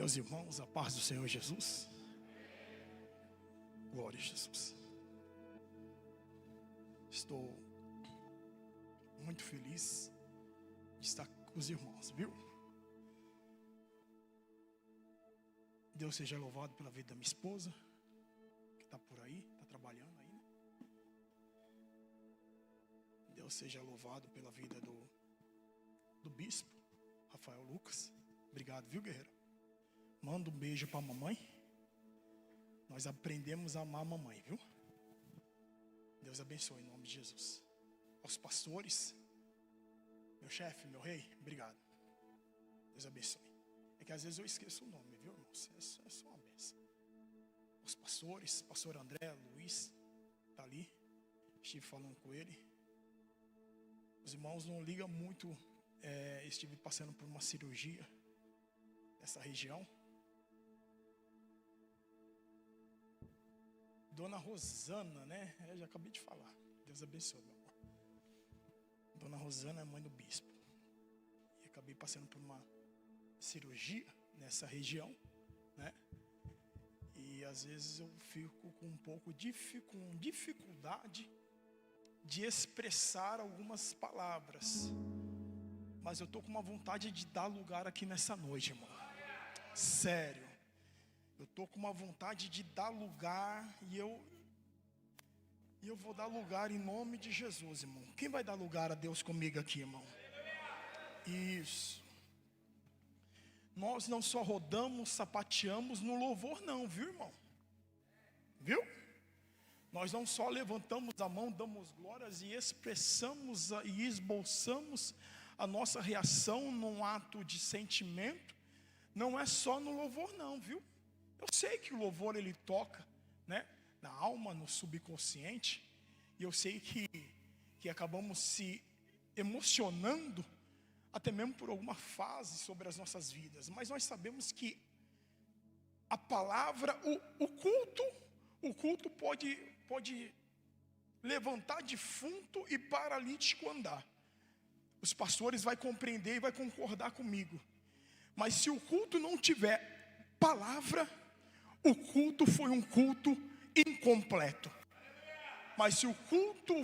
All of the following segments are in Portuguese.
Meus irmãos, a paz do Senhor Jesus. Glória a Jesus. Estou muito feliz de estar com os irmãos, viu? Deus seja louvado pela vida da minha esposa, que está por aí, está trabalhando aí, né? Deus seja louvado pela vida do bispo, Rafael Lucas. Obrigado, viu, guerreiro? Manda um beijo para a mamãe. Nós aprendemos a amar a mamãe, viu? Deus abençoe em nome de Jesus. Aos pastores, meu chefe, meu rei, obrigado. Deus abençoe. É que às vezes eu esqueço o nome, viu, irmãos? É só uma benção. Os pastores, pastor André, Luiz, está ali. Estive falando com ele. Os irmãos não ligam muito. Estive passando por uma cirurgia nessa região. Dona Rosana, né? Eu já acabei de falar. Deus abençoe, meu amor. Dona Rosana é mãe do bispo. E acabei passando por uma cirurgia nessa região, né? E às vezes eu fico com um pouco com dificuldade de expressar algumas palavras. Mas eu estou com uma vontade de dar lugar aqui nessa noite, irmão. Sério. Eu estou com uma vontade de dar lugar e eu vou dar lugar em nome de Jesus, irmão. Quem vai dar lugar a Deus comigo aqui, irmão? Isso. Nós não só rodamos, sapateamos no louvor não, viu, irmão? Viu? Nós não só levantamos a mão, damos glórias e expressamos e esboçamos a nossa reação num ato de sentimento. Não é só no louvor não, viu? Eu sei que o louvor ele toca, né, na alma, no subconsciente. E eu sei que acabamos se emocionando até mesmo por alguma fase sobre as nossas vidas. Mas nós sabemos que a palavra, o culto pode levantar defunto e paralítico andar. Os pastores vão compreender e vão concordar comigo. Mas se o culto não tiver palavra, o culto foi um culto incompleto. Mas se o culto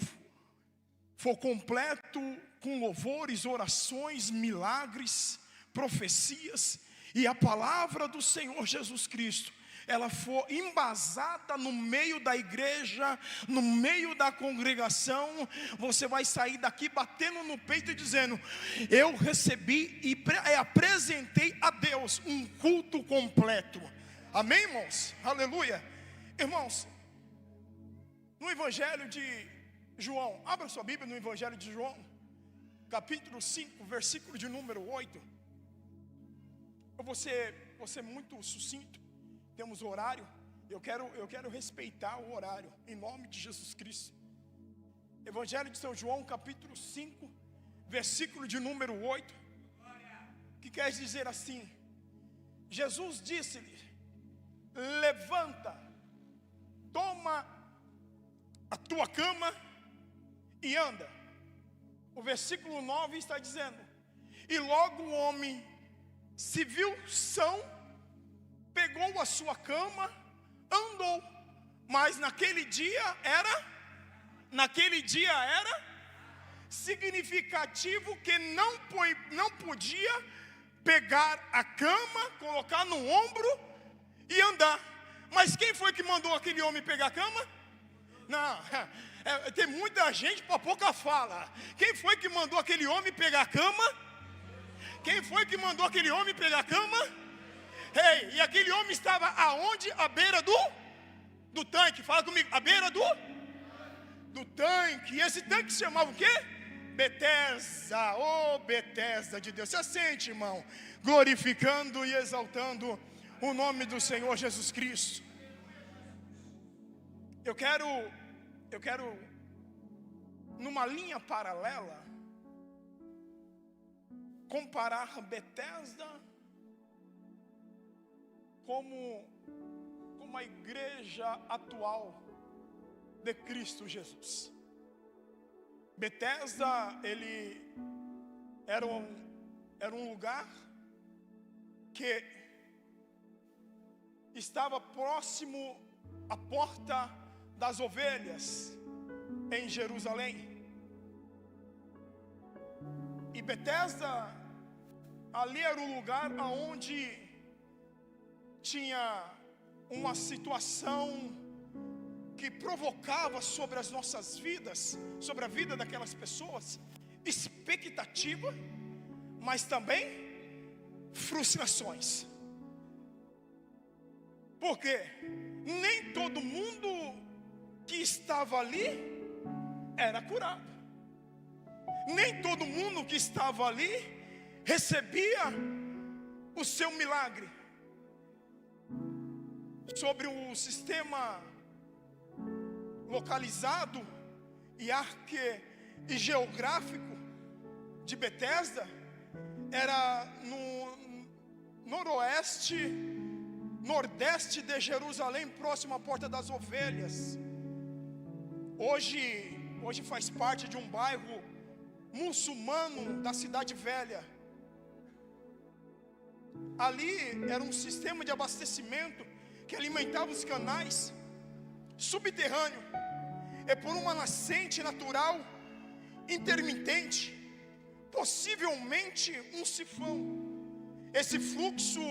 for completo, com louvores, orações, milagres, profecias, e a palavra do Senhor Jesus Cristo, ela for embasada no meio da igreja, no meio da congregação, você vai sair daqui batendo no peito e dizendo: eu recebi e apresentei a Deus um culto completo. Amém, irmãos? Aleluia. Irmãos, no Evangelho de João, abra sua Bíblia no Evangelho de João, capítulo 5, versículo de número 8. Eu vou ser muito sucinto, temos horário, eu quero respeitar o horário, em nome de Jesus Cristo. Evangelho de São João, capítulo 5, versículo de número 8, que quer dizer assim: Jesus disse-lhe: levanta, toma a tua cama e anda. O versículo 9 está dizendo: e logo o homem se viu são, pegou a sua cama, andou. Mas naquele dia era significativo que não podia pegar a cama, colocar no ombro e andar. Mas quem foi que mandou aquele homem pegar a cama? Não, tem muita gente para pouca fala. Quem foi que mandou aquele homem pegar a cama? Quem foi que mandou aquele homem pegar a cama? Ei, e aquele homem estava aonde? À beira do tanque. Fala comigo, à beira do tanque. E esse tanque se chamava o quê? Betesda. Oh, Betesda de Deus. Você sente, irmão, glorificando e exaltando o nome do Senhor Jesus Cristo. Eu quero numa linha paralela comparar Betesda como a igreja atual de Cristo Jesus. Betesda, ele era um lugar que estava próximo à porta das ovelhas em Jerusalém. E Betesda, ali era o lugar onde tinha uma situação que provocava sobre as nossas vidas, sobre a vida daquelas pessoas, expectativa, mas também frustrações. Porque nem todo mundo que estava ali era curado. Nem todo mundo que estava ali recebia o seu milagre. Sobre o sistema localizado e geográfico de Betesda, era no nordeste de Jerusalém, próximo à Porta das Ovelhas. Hoje faz parte de um bairro muçulmano da Cidade Velha. Ali era um sistema de abastecimento que alimentava os canais subterrâneos, e por uma nascente natural intermitente, possivelmente um sifão. Esse fluxo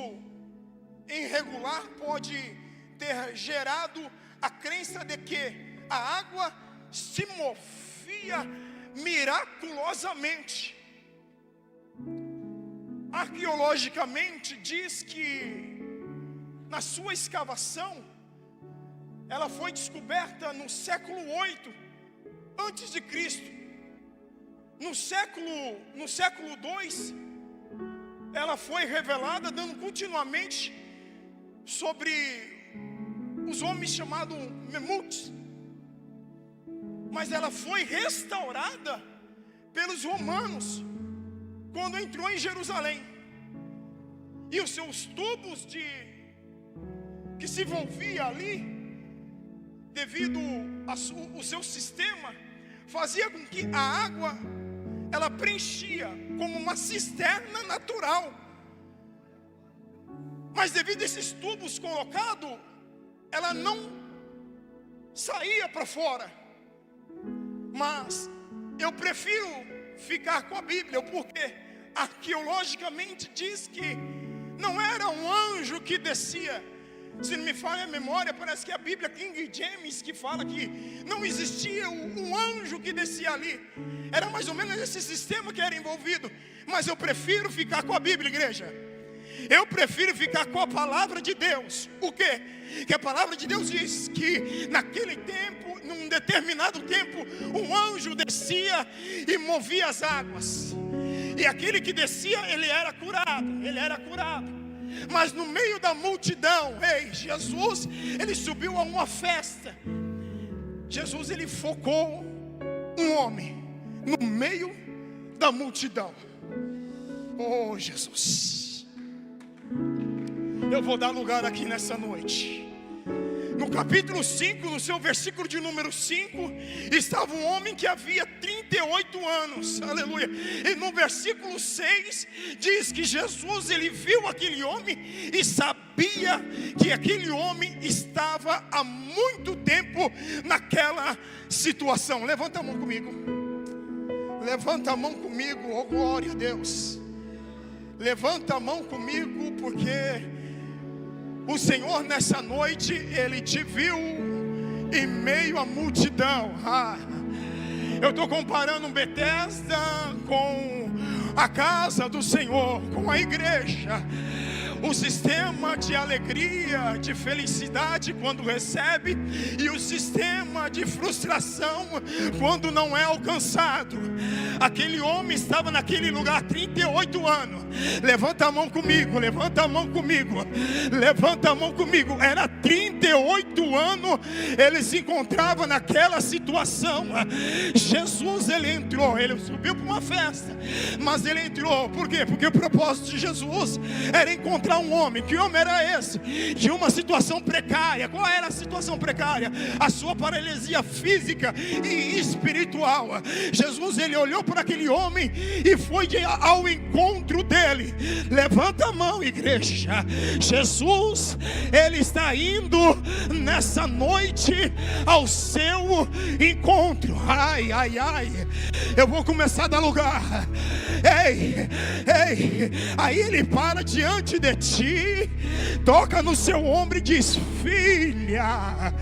irregular pode ter gerado a crença de que a água se movia miraculosamente. Arqueologicamente diz que na sua escavação ela foi descoberta no século 8 antes de Cristo. No século 2 ela foi revelada, dando continuamente sobre os homens chamados Memutes. Mas ela foi restaurada pelos romanos quando entrou em Jerusalém. E os seus tubos que se envolvia ali, devido ao seu sistema, fazia com que a água ela preenchia como uma cisterna natural. Mas devido a esses tubos colocados, ela não saía para fora. Mas eu prefiro ficar com a Bíblia, porque arqueologicamente diz que não era um anjo que descia. Se não me falha a memória, parece que a Bíblia King James que fala que não existia um anjo que descia ali. Era mais ou menos esse sistema que era envolvido. Mas eu prefiro ficar com a Bíblia, igreja. Eu prefiro ficar com a palavra de Deus. O quê? Que a palavra de Deus diz que naquele tempo, num determinado tempo, um anjo descia e movia as águas. E aquele que descia, ele era curado. Mas no meio da multidão, Jesus, ele subiu a uma festa. Jesus, ele focou um homem no meio da multidão. Oh, Jesus, eu vou dar lugar aqui nessa noite. No capítulo 5, no seu versículo de número 5, estava um homem que havia 38 anos, aleluia. E no versículo 6, diz que Jesus, ele viu aquele homem e sabia que aquele homem estava há muito tempo naquela situação. Levanta a mão comigo. Levanta a mão comigo, oh glória a Deus. Levanta a mão comigo, porque o Senhor nessa noite, Ele te viu em meio à multidão. Eu estou comparando Betesda com a casa do Senhor, com a igreja. O sistema de alegria, de felicidade quando recebe, e o sistema de frustração quando não é alcançado. Aquele homem estava naquele lugar 38 anos. Levanta a mão comigo, levanta a mão comigo, levanta a mão comigo. Era 38 anos, ele se encontrava naquela situação. Jesus, ele entrou, ele subiu para uma festa, mas ele entrou, por quê? Porque o propósito de Jesus era encontrar levantar um homem. Que homem era esse? De uma situação precária. Qual era a situação precária? A sua paralisia física e espiritual. Jesus, ele olhou para aquele homem e foi ao encontro dele. Levanta a mão, igreja. Jesus, ele está indo nessa noite ao seu encontro. Ai, ai, ai. Eu vou começar a dar lugar. Ei, ei. Aí ele para diante de ti, toca no seu ombro e diz: filha,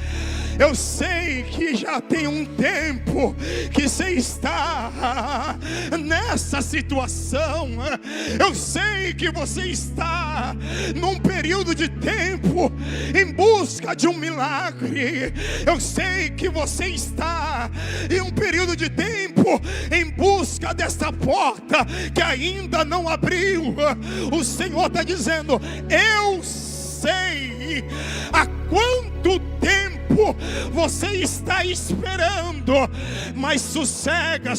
eu sei que já tem um tempo que você está nessa situação. Eu sei que você está num período de tempo em busca de um milagre. Eu sei que você está em um período de tempo em busca dessa porta que ainda não abriu. O Senhor está dizendo: eu sei há quanto tempo você está esperando, mas sossega,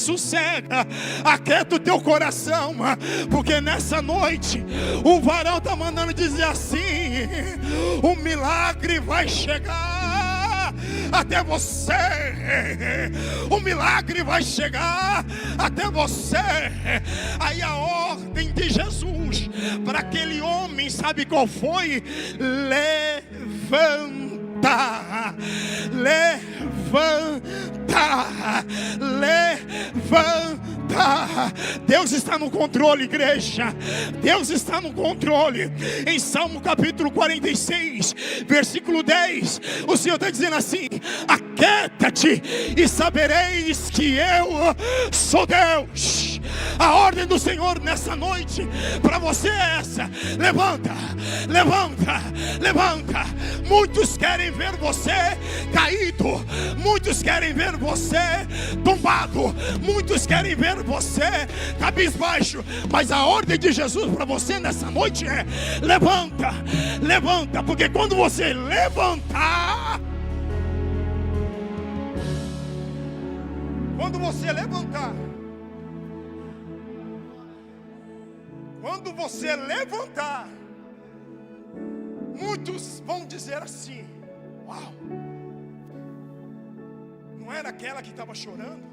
aquieta o teu coração, porque nessa noite o varão está mandando dizer assim: o milagre vai chegar até você, o milagre vai chegar até você. Aí a ordem de Jesus para aquele homem, sabe qual foi? Levanta, levanta, levanta. Deus está no controle, igreja. Deus está no controle. Em Salmo capítulo 46, versículo 10, o Senhor está dizendo assim: aquieta-te e sabereis que eu sou Deus. A ordem do Senhor nessa noite para você é essa: levanta, levanta, levanta. Muitos querem ver você caído, muitos querem ver você tombado, muitos querem ver você cabisbaixo, mas a ordem de Jesus para você nessa noite é: levanta, levanta, porque quando você levantar, quando você levantar, muitos vão dizer assim: uau, não era aquela que estava chorando?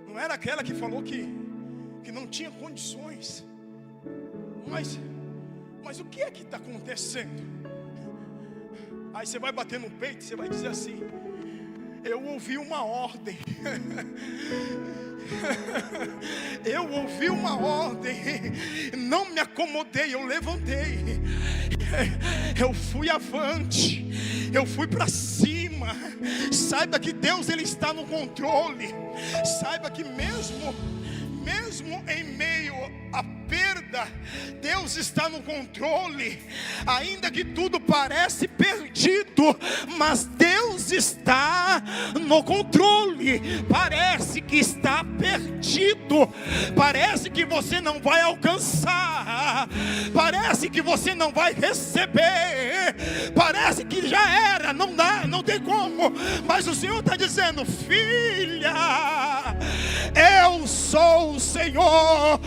Não era aquela que falou que não tinha condições? Mas o que é que está acontecendo? Aí você vai bater no peito, você vai dizer assim: eu ouvi uma ordem. Eu ouvi uma ordem, não me acomodei, eu levantei, eu fui avante, eu fui para cima. Saiba que Deus, ele está no controle. Saiba que mesmo em meio à perda, Deus está no controle. Ainda que tudo parece perdido, mas Deus está no controle. Parece que está perdido, parece que você não vai alcançar, parece que você não vai receber, parece que já era, não dá, não tem como. Mas o Senhor está dizendo: filha, eu sou o Senhor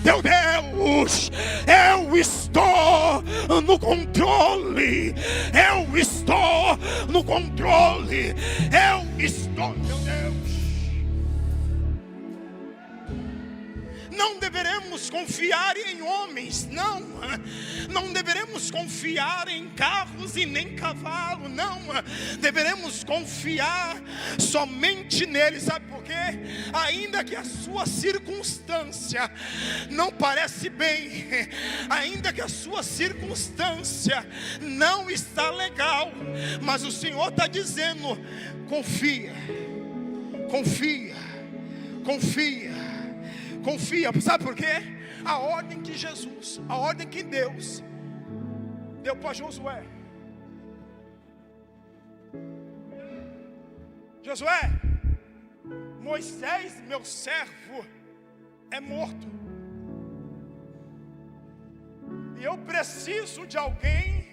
teu Deus, eu estou no controle, eu estou no controle, eu estou, meu Deus. Não deveremos confiar em homens, não deveremos confiar em carros e nem cavalo, não, deveremos confiar somente nele. Sabe por quê? Ainda que a sua circunstância não parece bem, ainda que a sua circunstância não está legal, mas o Senhor está dizendo: confia, confia, confia. Confia, sabe por quê? A ordem que Jesus, a ordem que Deus deu para Josué: Josué, Moisés, meu servo, é morto, e eu preciso de alguém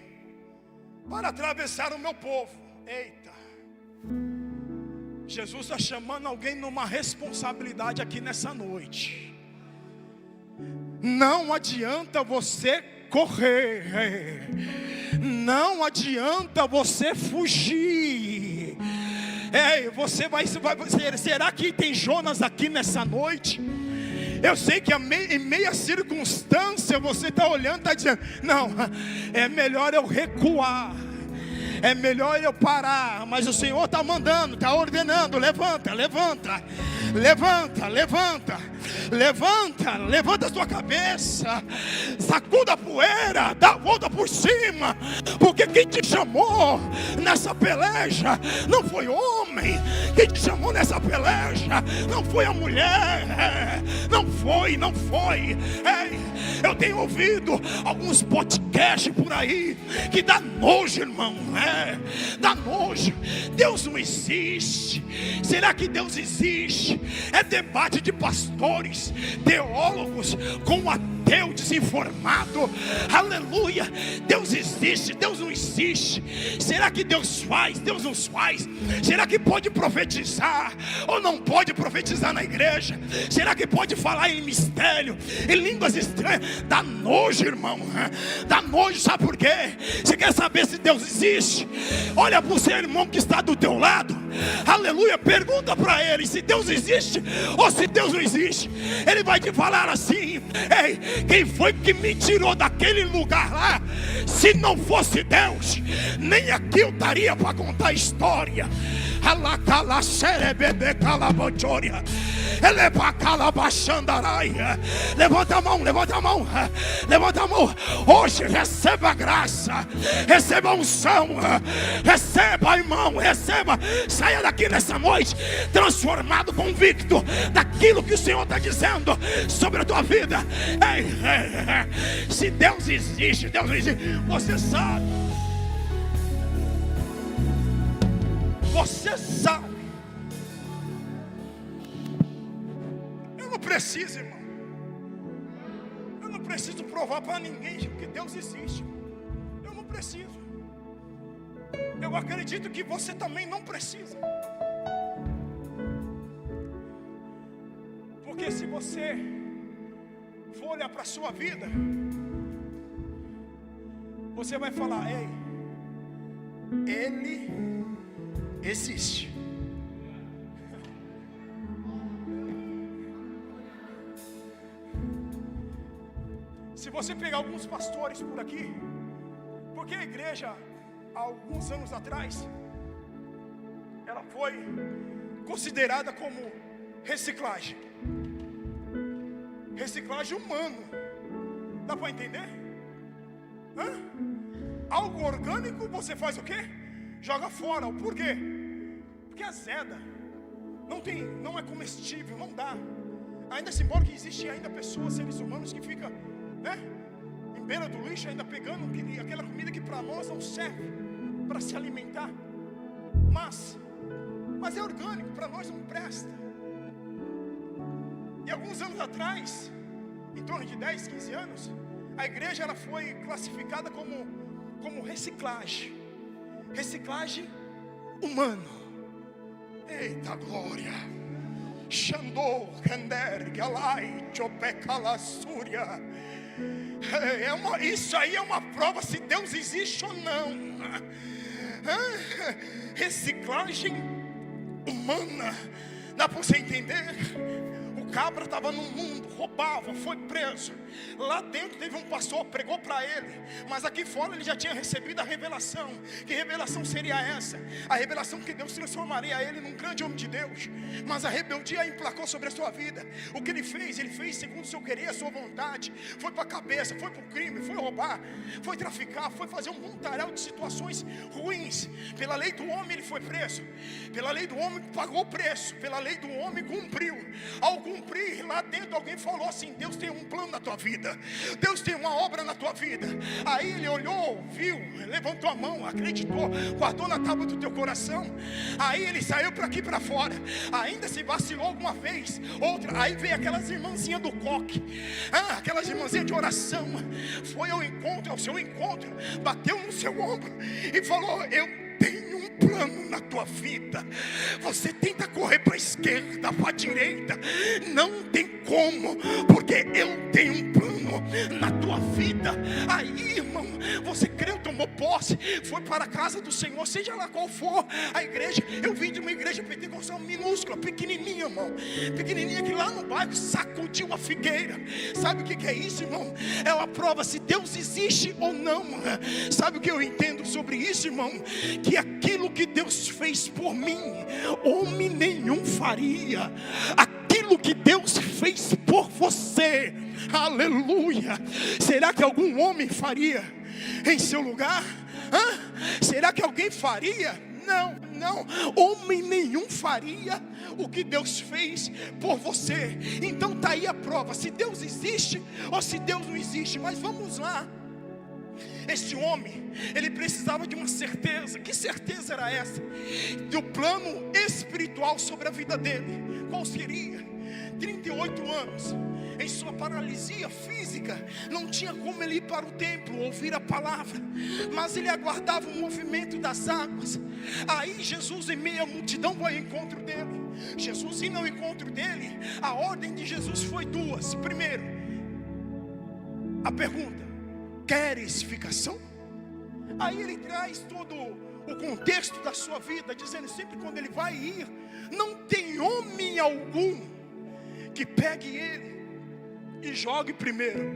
para atravessar o meu povo. Eita, Jesus está chamando alguém numa responsabilidade aqui nessa noite. Não adianta você correr, não adianta você fugir. Você vai, será que tem Jonas aqui nessa noite? Eu sei que em meia circunstância você está olhando e está dizendo: não, é melhor eu recuar, é melhor eu parar. Mas o Senhor está mandando, está ordenando: levanta, levanta, levanta, levanta, levanta, levanta a sua cabeça, sacuda a poeira, dá a volta por cima, porque quem te chamou nessa peleja não foi homem, quem te chamou nessa peleja não foi a mulher, não foi. Eu tenho ouvido alguns podcasts por aí que dá nojo, irmão, dá nojo. Deus não existe. Será que Deus existe? É debate de pastores, teólogos com ateu desinformado. Aleluia. Deus existe, Deus não existe. Será que Deus faz, Deus não faz? Será que pode profetizar ou não pode profetizar na igreja? Será que pode falar em mistério, em línguas estranhas? Dá nojo, irmão, dá nojo. Sabe por quê? Você quer saber se Deus existe? Olha para o seu irmão que está do teu lado, aleluia, pergunta para ele se Deus existe ou se Deus não existe. Ele vai te falar assim: ei, quem foi que me tirou daquele lugar lá? Se não fosse Deus, nem aqui eu estaria para contar a história. Levanta a mão, levanta a mão, levanta a mão. Hoje receba a graça, receba a unção, receba, irmão, receba. Saia daqui nessa noite transformado, convicto daquilo que o Senhor está dizendo sobre a tua vida. Se Deus existe, Deus existe. Você sabe. Você sabe. Eu não preciso, irmão. Eu não preciso provar para ninguém que Deus existe. Eu não preciso. Eu acredito que você também não precisa. Porque se você for olhar para a sua vida, você vai falar: ei, Ele existe. Se você pegar alguns pastores por aqui, porque a igreja, há alguns anos atrás, ela foi considerada como reciclagem humana. Dá para entender? Algo orgânico você faz o quê? Joga fora. Por quê? Porque azeda, não é comestível, não dá. Ainda se embora que existe ainda pessoas, seres humanos que ficam, em beira do lixo, ainda pegando aquela comida que para nós não serve para se alimentar, mas é orgânico, para nós não presta. E alguns anos atrás, em torno de 10, 15 anos, a igreja ela foi classificada como reciclagem humano. Eita glória! Xandô, Kander, Galai, Chopecala, Súria. Isso aí é uma prova se Deus existe ou não. Reciclagem humana. Dá para você entender? O cabra estava no mundo, roubava, foi preso. Lá dentro teve um pastor, pregou para ele. Mas aqui fora ele já tinha recebido a revelação. Que revelação seria essa? A revelação que Deus transformaria ele num grande homem de Deus. Mas a rebeldia emplacou sobre a sua vida. O que ele fez segundo o seu querer, a sua vontade. Foi para a cabeça, foi para o crime, foi roubar, foi traficar, foi fazer um montaréu de situações ruins. Pela lei do homem ele foi preso. Pela lei do homem pagou o preço. Pela lei do homem cumpriu. Ao cumprir, lá dentro alguém falou assim: Deus tem um plano na tua vida, Deus tem uma obra na tua vida. Aí ele olhou, viu, levantou a mão, acreditou, guardou na tábua do teu coração. Aí ele saiu para aqui para fora. Ainda se vacilou alguma vez, outra, aí veio aquelas irmãzinhas do coque, aquelas irmãzinhas de oração. Foi ao seu encontro, bateu no seu ombro e falou: eu tenho um plano na tua vida. Você tenta correr para a esquerda, para a direita, não tem como, porque eu tenho um plano na tua vida. Aí, irmão, você creu, tomou posse, foi para a casa do Senhor, seja lá qual for a igreja. Eu vim de uma igreja pentecostal minúscula, pequenininha, irmão, pequenininha, que lá no bairro sacudiu a figueira. Sabe o que é isso, irmão? É uma prova se Deus existe ou não. Sabe o que eu entendo sobre isso, irmão? Que aquilo que Deus fez por mim, homem nenhum faria. Aquilo que Deus fez por você, aleluia, será que algum homem faria em seu lugar? Será que alguém faria? Não, homem nenhum faria o que Deus fez por você. Então está aí a prova, se Deus existe ou se Deus não existe. Mas vamos lá. Este homem, ele precisava de uma certeza. Que certeza era essa? Do plano espiritual sobre a vida dele. Qual seria? 38 anos, em sua paralisia física, não tinha como ele ir para o templo, ouvir a palavra, mas ele aguardava o movimento das águas. Aí Jesus, em meio à multidão, vai ao encontro dele. Jesus indo ao encontro dele, a ordem de Jesus foi duas. Primeiro, a pergunta: queres ficação? Aí ele traz todo o contexto da sua vida, dizendo sempre quando ele vai ir, não tem homem algum que pegue ele e jogue primeiro.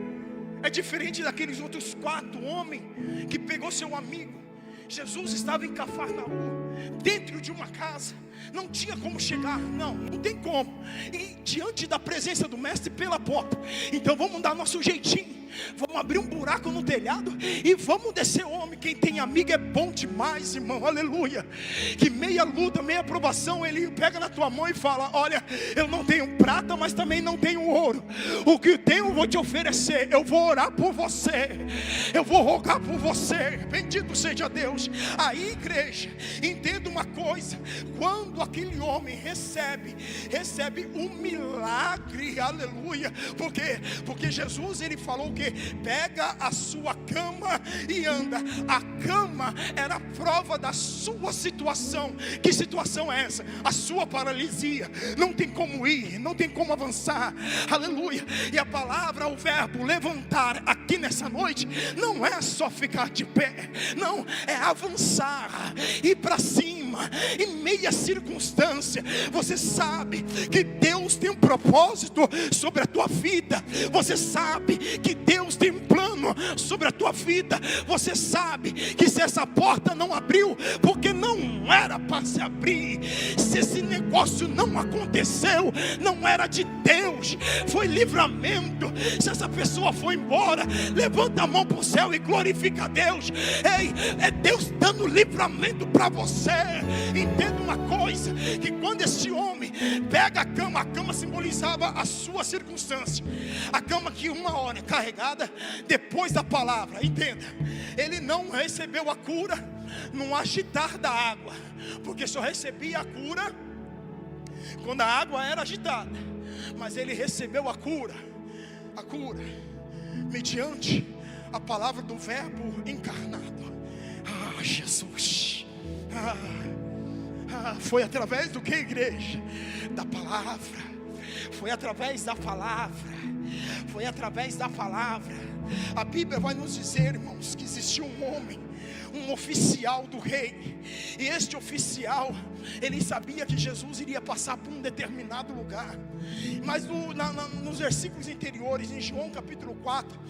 É diferente daqueles outros 4 homens que pegou seu amigo. Jesus estava em Cafarnaum, dentro de uma casa, não tinha como chegar, não tem como, e diante da presença do mestre pela porta. Então vamos dar nosso jeitinho, vamos abrir um buraco no telhado e vamos descer. Homem, quem tem amigo é bom demais, irmão, aleluia. Que meia luta, meia provação, ele pega na tua mão e fala: olha, eu não tenho prata, mas também não tenho ouro. O que tenho eu vou te oferecer. Eu vou orar por você, eu vou rogar por você. Bendito seja Deus. Aí, igreja, entenda uma coisa: quando aquele homem recebe um milagre, aleluia. Por quê? Porque Jesus, ele falou que pega a sua cama e anda. A cama era a prova da sua situação. Que situação é essa? A sua paralisia. Não tem como ir, não tem como avançar, aleluia. E a palavra, o verbo levantar aqui nessa noite, não é só ficar de pé, não, é avançar, ir para cima, em meia circunstância. Você sabe que Deus tem um propósito sobre a tua vida. Você sabe que Deus tem um plano sobre a tua vida. Você sabe que se essa porta não abriu, porque não era para se abrir. Se esse negócio não aconteceu, não era de Deus, foi livramento. Se essa pessoa foi embora, levanta a mão para o céu e glorifica a Deus. Ei, é Deus dando livramento para você. Entenda uma coisa, que quando esse homem pega a cama simbolizava a sua circunstância. A cama que uma hora carregada depois da palavra. Entenda, ele não recebeu a cura no agitar da água, porque só recebia a cura quando a água era agitada. Mas ele recebeu a cura mediante a palavra do verbo encarnado. Jesus, foi através do que, igreja? Da palavra. Foi através da palavra. Foi através da palavra. A Bíblia vai nos dizer, irmãos, que existiu um homem, um oficial do rei. E este oficial, ele sabia que Jesus iria passar por um determinado lugar. Mas nos versículos anteriores, em João capítulo 4,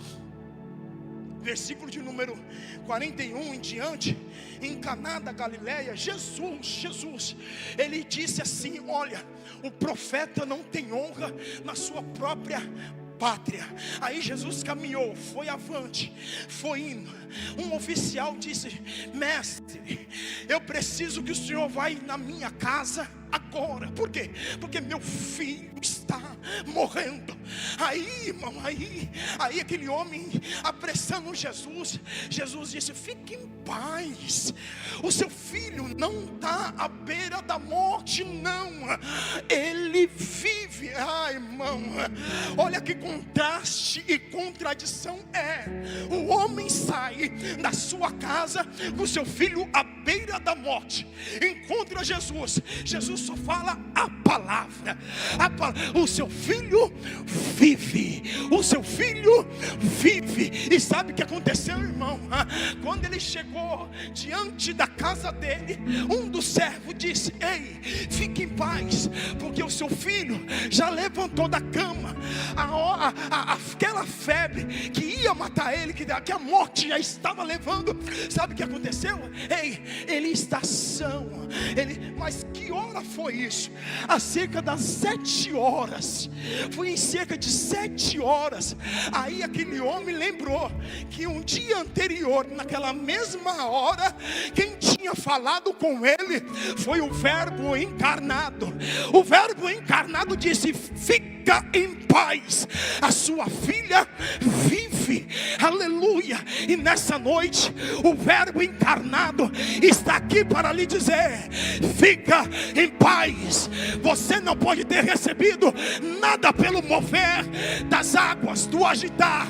versículo de número 41 em diante, em Caná da Galileia, Jesus, ele disse assim: olha, o profeta não tem honra na sua própria pátria. Aí Jesus caminhou, foi avante, foi indo. Um oficial disse: mestre, eu preciso que o senhor vá na minha casa agora. Por quê? Porque meu filho está morrendo. Aí, irmão, aí aquele homem apressando Jesus, Jesus disse: fique em paz, o seu filho não está à beira da morte, não, ele vive. Irmão, olha que contraste e contradição é. O homem sai da sua casa com seu filho à beira da morte, encontra Jesus, Jesus só fala a palavra, o seu filho vive, o seu filho vive. E sabe o que aconteceu, irmão? Quando ele chegou diante da casa dele, um dos servos disse: ei, fique em paz, porque o seu filho já levantou da cama. Aquela febre que ia matar ele, que a morte já estava levando, sabe o que aconteceu? Ei, ele está são. Mas que hora foi isso? Há cerca das 7 horas. Foi em cerca de 7 horas. Aí aquele homem lembrou que um dia anterior, naquela mesma hora, quem tinha falado com ele foi o Verbo encarnado. O Verbo encarnado disse: fica em paz, a sua filha vive. Aleluia. E nessa noite o Verbo encarnado está aqui para lhe dizer: fica em paz. Você não pode ter recebido nada pelo mover das águas, do agitar,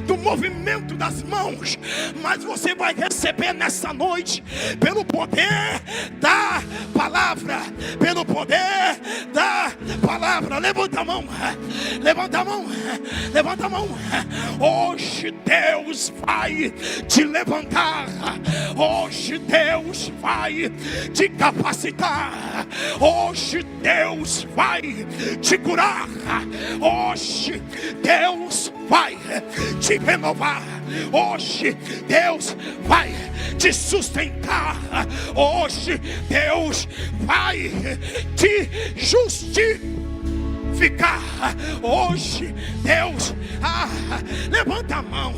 do movimento das mãos, mas você vai receber nessa noite pelo poder da palavra, pelo poder da palavra. Levanta a mão, levanta a mão, levanta a mão. Hoje Deus vai te levantar, hoje Deus vai te capacitar, hoje Deus vai te curar, hoje Deus vai te renovar, hoje Deus vai te sustentar, hoje Deus vai te justificar, hoje Deus, levanta a mão.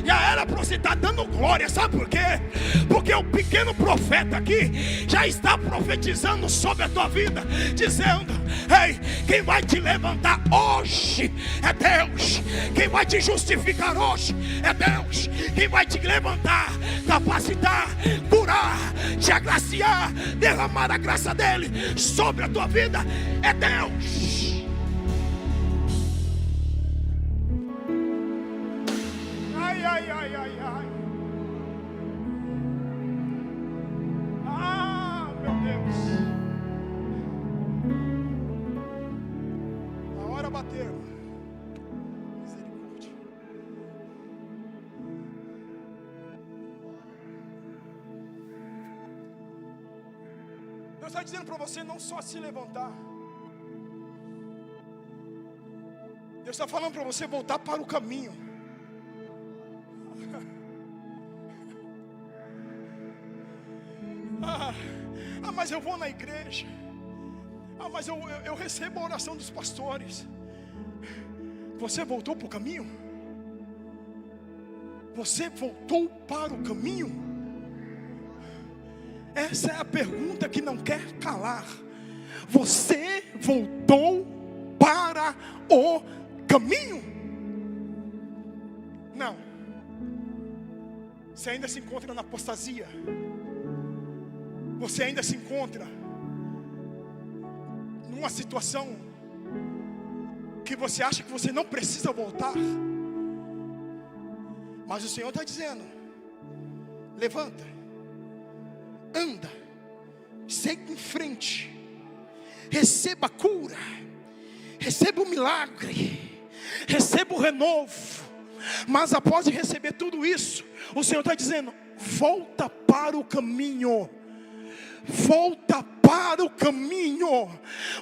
Já era para você estar dando glória, sabe por quê? Porque o pequeno profeta aqui já está profetizando sobre a tua vida, dizendo: ei, quem vai te levantar hoje é Deus, quem vai te justificar hoje é Deus, quem vai te levantar, capacitar, curar, te agraciar, derramar a graça dele sobre a tua vida é Deus. Ai, ai, ai, ai. Meu Deus. A hora bateu. Misericórdia. Deus está dizendo para você não só se levantar. Deus está falando para você voltar para o caminho. Mas eu vou na igreja. Mas eu recebo a oração dos pastores. Você voltou para o caminho? Você voltou para o caminho? Essa é a pergunta que não quer calar. Você voltou para o caminho? Não. Você ainda se encontra na apostasia. Você ainda se encontra numa situação que você acha que você não precisa voltar. Mas o Senhor está dizendo: levanta, anda, segue em frente, receba a cura, receba o milagre, receba o renovo. Mas após receber tudo isso, o Senhor está dizendo: volta para o caminho. Volta para o caminho.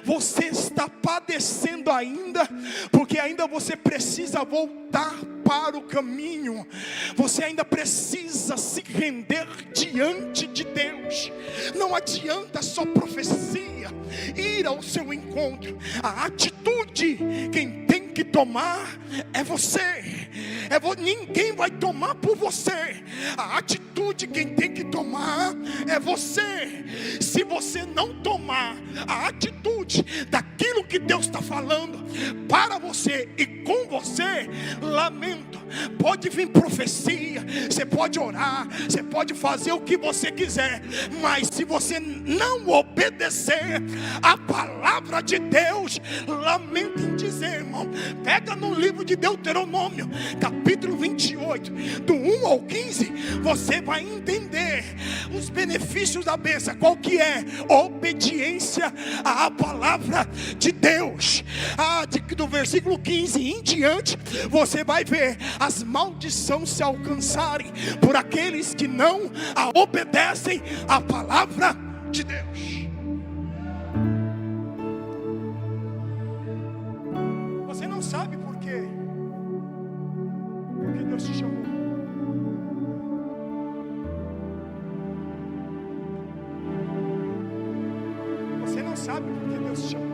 Você está padecendo ainda, porque ainda você precisa voltar para o caminho. Você ainda precisa se render diante de Deus. Não adianta só profecia, ir ao seu encontro. A atitude quem tem que tomar é você. Ninguém vai tomar por você. A atitude quem tem que tomar é você. Se você não tomar a atitude daquilo que Deus está falando para você e com você, lamento. Pode vir profecia, você pode orar, você pode fazer o que você quiser, mas se você não obedecer a palavra de Deus, lamento em dizer, irmão. Pega no livro de Deuteronômio, capítulo 28, do 1 ao 15, você vai entender os benefícios da bênção. Qual que é? Obediência à palavra de Deus. Do versículo 15 em diante, você vai ver as maldições se alcançarem por aqueles que não obedecem à palavra de Deus. Você não sabe por quê? Porque Deus te chamou. Você não sabe por que Deus te chamou.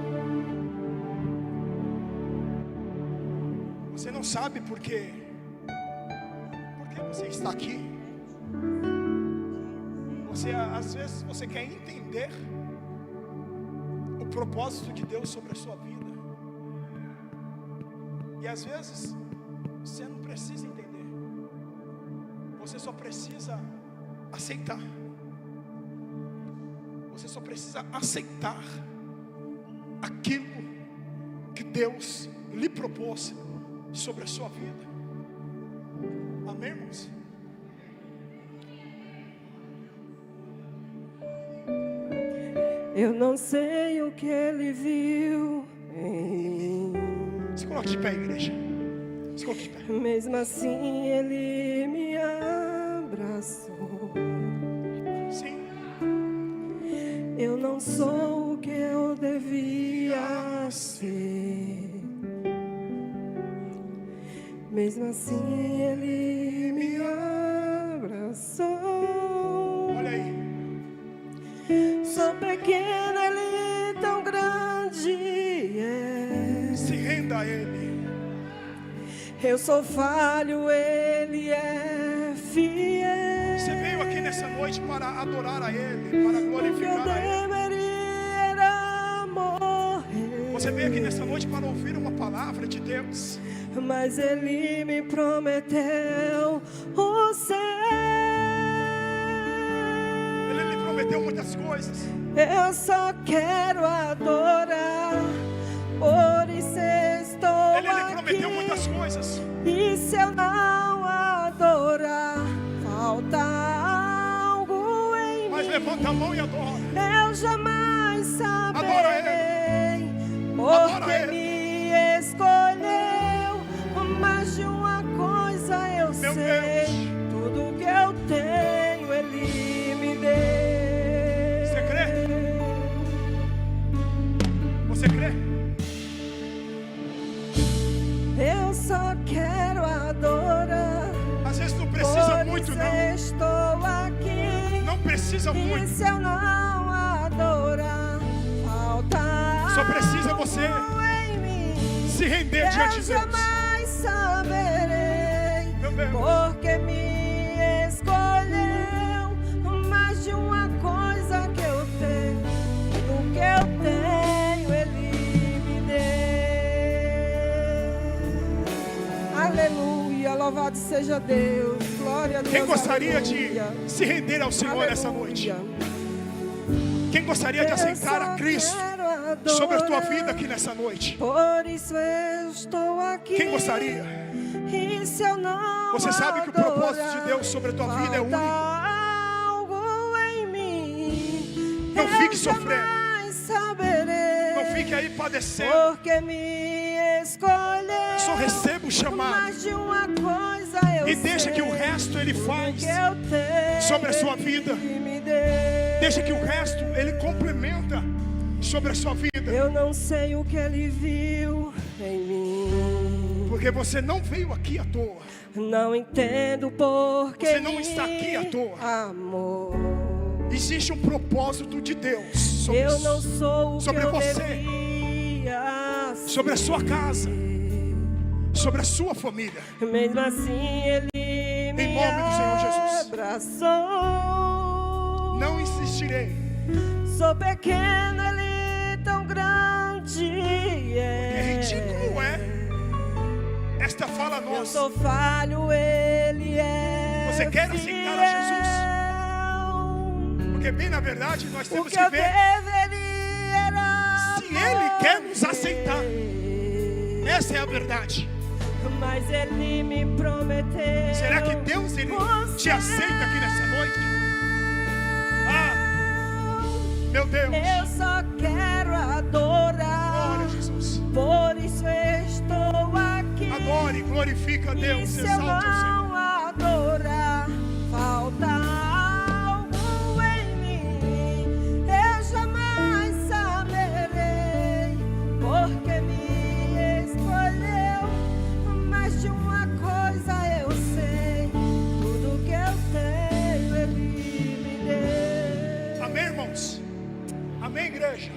Você não sabe por quê? Porque você está aqui. Às vezes você quer entender o propósito de Deus sobre a sua vida. E às vezes você não precisa entender. Você só precisa aceitar. Você só precisa aceitar aquilo que Deus lhe propôs sobre a sua vida. Amém, irmãos? Eu não sei o que ele viu em mim. Se coloque de pé, igreja. Se coloque de pé. Mesmo assim ele me abraçou. Sim. Eu não sou o que eu devia ser. Mesmo assim ele me abraçou. Olha aí. Sou pequena, ele tão grande é. Se renda a ele. Eu sou falho, ele é fiel. Você veio aqui nessa noite para adorar a ele, para glorificar a ele. Você veio aqui nessa noite para ouvir uma palavra de Deus. Mas ele me prometeu o céu. Ele lhe prometeu muitas coisas. Eu só quero adorar, por isso estou Ele lhe prometeu aqui. muitas coisas. E se eu não adorar, falta algo em mim. Mas levanta a mão e adora. Eu jamais saberei. Adora ele. Porque me escolheu. Mais de uma coisa eu sei. Deus. Tudo que eu tenho ele me deu. Você crê? Você crê? Eu só quero adorar. Às vezes não precisa muito, não. Estou aqui. Não precisa muito. E se eu não adorar, falta. Só precisa você se render diante de Deus. Jamais saberei, Meu Deus. porque me escolheu. Mais de uma coisa que eu tenho, tudo que eu tenho ele me deu. Aleluia, louvado seja Deus, glória a Deus. Quem gostaria aleluia. de se render ao Senhor Aleluia. nessa noite? Quem gostaria de aceitar a Cristo sobre a tua vida aqui nessa noite? Por isso eu estou aqui. Quem gostaria? E se eu não Você sabe que o propósito de Deus sobre a tua vida é único. Algo em mim. Não fique sofrendo. Saberei, Não fique aí padecendo. porque me escolheu. Só receba o chamado. Mais de uma coisa eu E deixa sei, que o resto Ele faz que eu tenho, sobre a sua vida. ele me deu. Deixa que o resto Ele complementa sobre a sua vida. Eu não sei o que ele viu em mim. Porque você não veio aqui à toa. Não entendo porque Você não está aqui à toa. Amor. Existe um propósito de Deus sobre, Eu não sou o sobre que eu você, devia ser. sobre a sua casa, sobre a sua família. Mesmo assim Ele me Em nome do Senhor Jesus. abraçou. Não insistirei. Sou pequeno, Ele tão grande. É ridículo, esta fala a Eu nós. sou falho, Ele é. Você quer aceitar a Jesus? Porque bem na verdade nós temos que ver se Ele quer nos aceitar. Essa é a verdade. Mas Ele me prometeu. Será que Deus Ele te aceita aqui nessa noite? Ah, meu Deus. Eu só quero adorar. Glória a Jesus. Por isso estou aqui. Adore, glorifica a Deus, E se eu exalte o Senhor. não adorar, falta algo em mim. Eu jamais saberei, porque me escolheu. Mas de uma coisa eu sei, tudo que eu tenho Ele me deu. Amém, irmãos? Amém, igreja?